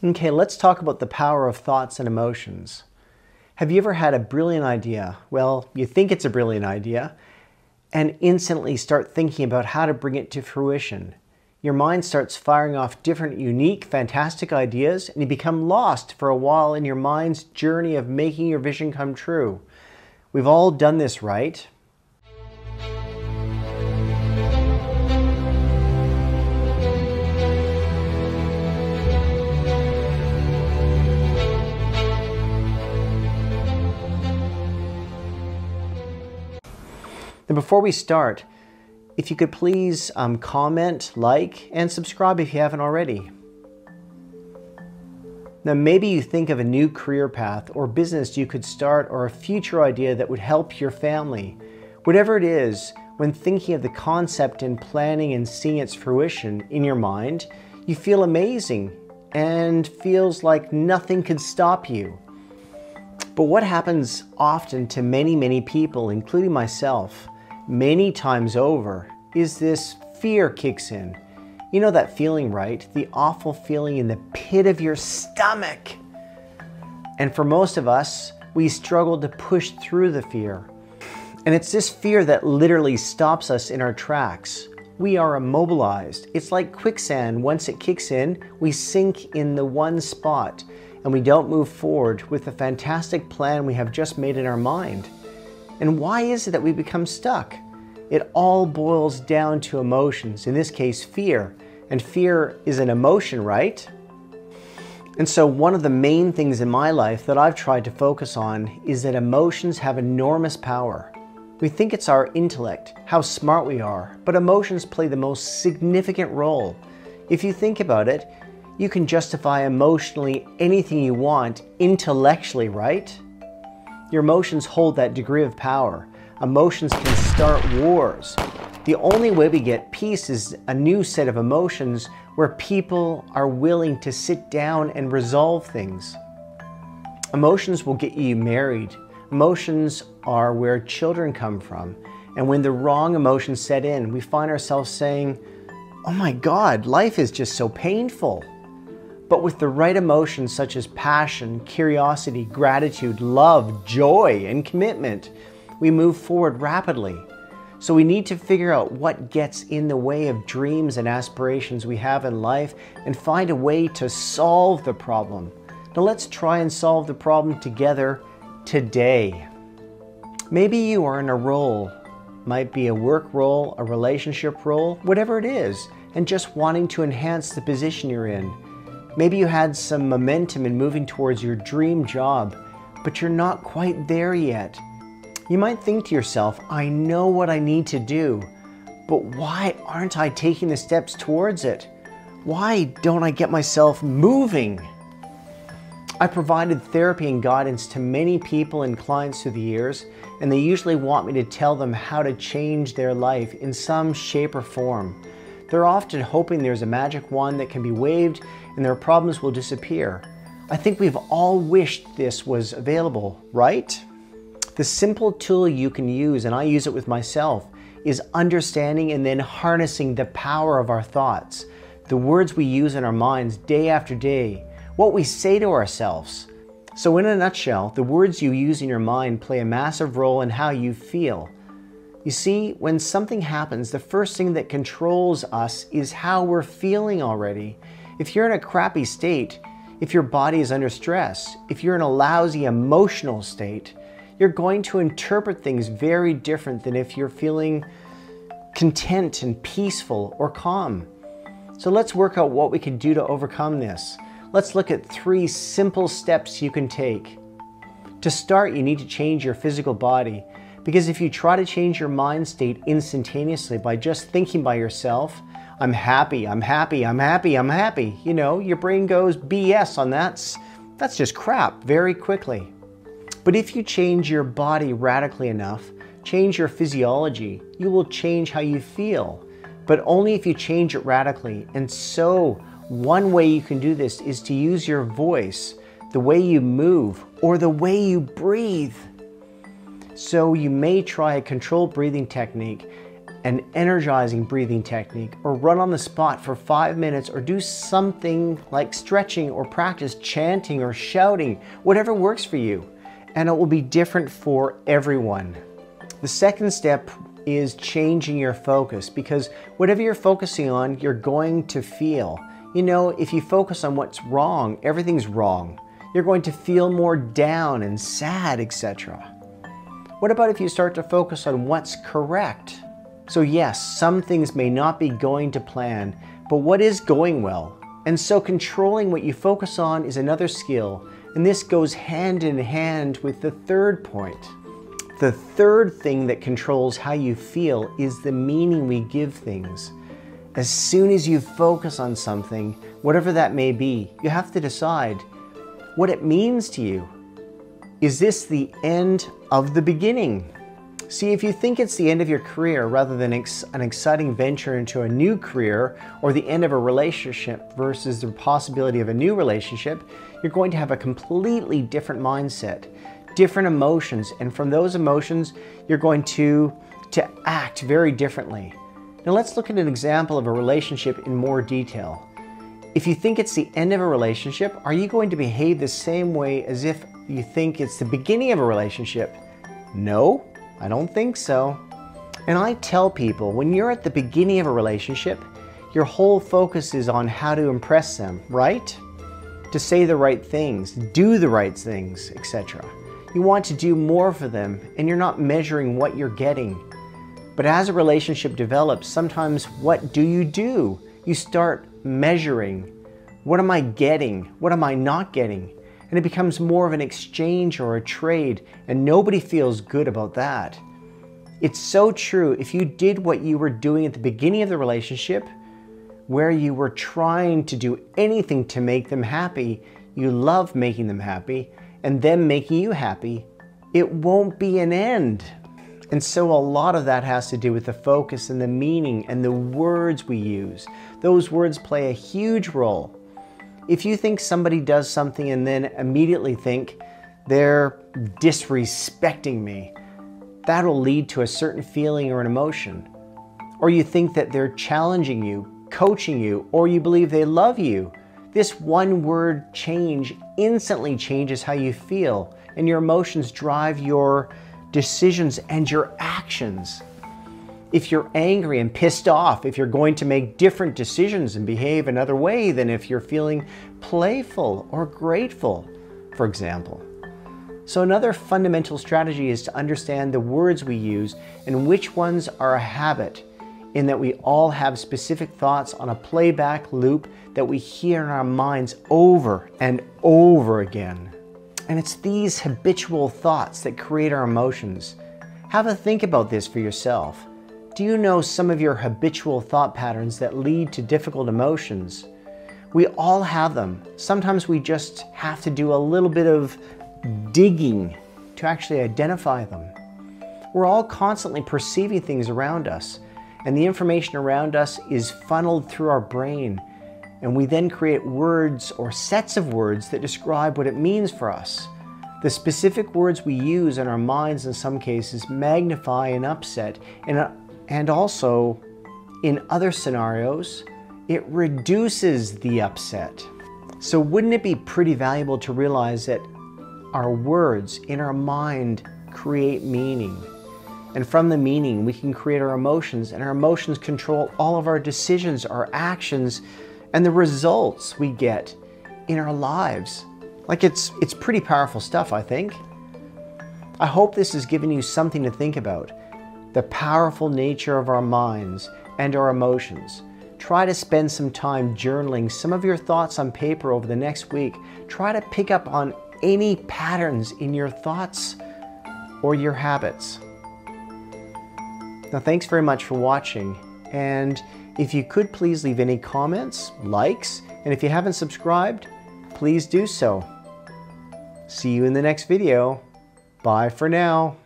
Okay, let's talk about the power of thoughts and emotions. Have you ever had a brilliant idea? Well, you think it's a brilliant idea and instantly start thinking about how to bring it to fruition. Your mind starts firing off different, unique, fantastic ideas, and you become lost for a while in your mind's journey of making your vision come true. We've all done this, right? And before we start, if you could please comment, like, and subscribe if you haven't already. Now maybe you think of a new career path or business you could start or a future idea that would help your family. Whatever it is, when thinking of the concept and planning and seeing its fruition in your mind, you feel amazing and feels like nothing could stop you. But what happens often to many people, including myself, many times over, is this fear kicks in. You know that feeling, right? The awful feeling in the pit of your stomach. And for most of us, we struggle to push through the fear. And it's this fear that literally stops us in our tracks. We are immobilized. It's like quicksand. Once it kicks in, we sink in the one spot and we don't move forward with the fantastic plan we have just made in our mind. And why is it that we become stuck? It all boils down to emotions, in this case fear. And fear is an emotion, right? And so one of the main things in my life that I've tried to focus on is that emotions have enormous power. We think it's our intellect, how smart we are, but emotions play the most significant role. If you think about it, you can justify emotionally anything you want intellectually, right? Your emotions hold that degree of power. Emotions can start wars. The only way we get peace is a new set of emotions where people are willing to sit down and resolve things. Emotions will get you married. Emotions are where children come from. And when the wrong emotions set in, we find ourselves saying, "Oh my God, life is just so painful." But with the right emotions such as passion, curiosity, gratitude, love, joy, and commitment, we move forward rapidly. So we need to figure out what gets in the way of dreams and aspirations we have in life and find a way to solve the problem. Now let's try and solve the problem together today. Maybe you are in a role, might be a work role, a relationship role, whatever it is, and just wanting to enhance the position you're in. Maybe you had some momentum in moving towards your dream job, but you're not quite there yet. You might think to yourself, I know what I need to do, but why aren't I taking the steps towards it? Why don't I get myself moving? I provided therapy and guidance to many people and clients through the years, and they usually want me to tell them how to change their life in some shape or form. They're often hoping there's a magic wand that can be waved and their problems will disappear. I think we've all wished this was available, right? The simple tool you can use, and I use it with myself, is understanding and then harnessing the power of our thoughts, the words we use in our minds day after day, what we say to ourselves. So in a nutshell, the words you use in your mind play a massive role in how you feel. You see, when something happens, the first thing that controls us is how we're feeling already. If you're in a crappy state, if your body is under stress, if you're in a lousy emotional state, you're going to interpret things very different than if you're feeling content and peaceful or calm. So let's work out what we can do to overcome this. Let's look at 3 simple steps you can take. To start, you need to change your physical body. Because if you try to change your mind state instantaneously by just thinking by yourself, I'm happy, I'm happy, I'm happy, I'm happy, you know, your brain goes BS on that. That's just crap very quickly. But if you change your body radically enough, change your physiology, you will change how you feel. But only if you change it radically. And so one way you can do this is to use your voice, the way you move, or the way you breathe. So you may try a controlled breathing technique an energizing breathing technique, or run on the spot for 5 minutes, or do something like stretching or practice chanting or shouting, whatever works for you. And it will be different for everyone. The second step is changing your focus, because whatever you're focusing on, you're going to feel. You know, if you focus on what's wrong, everything's wrong. You're going to feel more down and sad, etc. What about if you start to focus on what's correct? So yes, some things may not be going to plan, but what is going well? And so controlling what you focus on is another skill, and this goes hand in hand with the third point. The third thing that controls how you feel is the meaning we give things. As soon as you focus on something, whatever that may be, you have to decide what it means to you. Is this the end of the beginning? See, if you think it's the end of your career rather than an exciting venture into a new career, or the end of a relationship versus the possibility of a new relationship, you're going to have a completely different mindset, different emotions, and from those emotions, you're going to act very differently. Now let's look at an example of a relationship in more detail. If you think it's the end of a relationship, are you going to behave the same way as if you think it's the beginning of a relationship? No. I don't think so. And I tell people, when you're at the beginning of a relationship, your whole focus is on how to impress them, right? To say the right things, do the right things, etc. You want to do more for them, and you're not measuring what you're getting. But as a relationship develops, sometimes what do? You start measuring. What am I getting? What am I not getting? And it becomes more of an exchange or a trade, and nobody feels good about that. It's so true. If you did what you were doing at the beginning of the relationship, where you were trying to do anything to make them happy, you love making them happy, and them making you happy, it won't be an end. And so a lot of that has to do with the focus and the meaning and the words we use. Those words play a huge role. If you think somebody does something and then immediately think they're disrespecting me, that'll lead to a certain feeling or an emotion. Or you think that they're challenging you, coaching you, or you believe they love you. This one word change instantly changes how you feel, and your emotions drive your decisions and your actions. If you're angry and pissed off, if you're going to make different decisions and behave another way than if you're feeling playful or grateful, for example. So another fundamental strategy is to understand the words we use and which ones are a habit, in that we all have specific thoughts on a playback loop that we hear in our minds over and over again. And it's these habitual thoughts that create our emotions. Have a think about this for yourself. Do you know some of your habitual thought patterns that lead to difficult emotions? We all have them. Sometimes we just have to do a little bit of digging to actually identify them. We're all constantly perceiving things around us, and the information around us is funneled through our brain, and we then create words or sets of words that describe what it means for us. The specific words we use in our minds in some cases magnify an upset, and also in other scenarios, it reduces the upset. So wouldn't it be pretty valuable to realize that our words in our mind create meaning? And from the meaning, we can create our emotions, and our emotions control all of our decisions, our actions, and the results we get in our lives. Like it's pretty powerful stuff, I think. I hope this has given you something to think about. The powerful nature of our minds and our emotions. Try to spend some time journaling some of your thoughts on paper over the next week. Try to pick up on any patterns in your thoughts or your habits. Now, thanks very much for watching, and if you could please leave any comments, likes, and if you haven't subscribed, please do so. See you in the next video. Bye for now.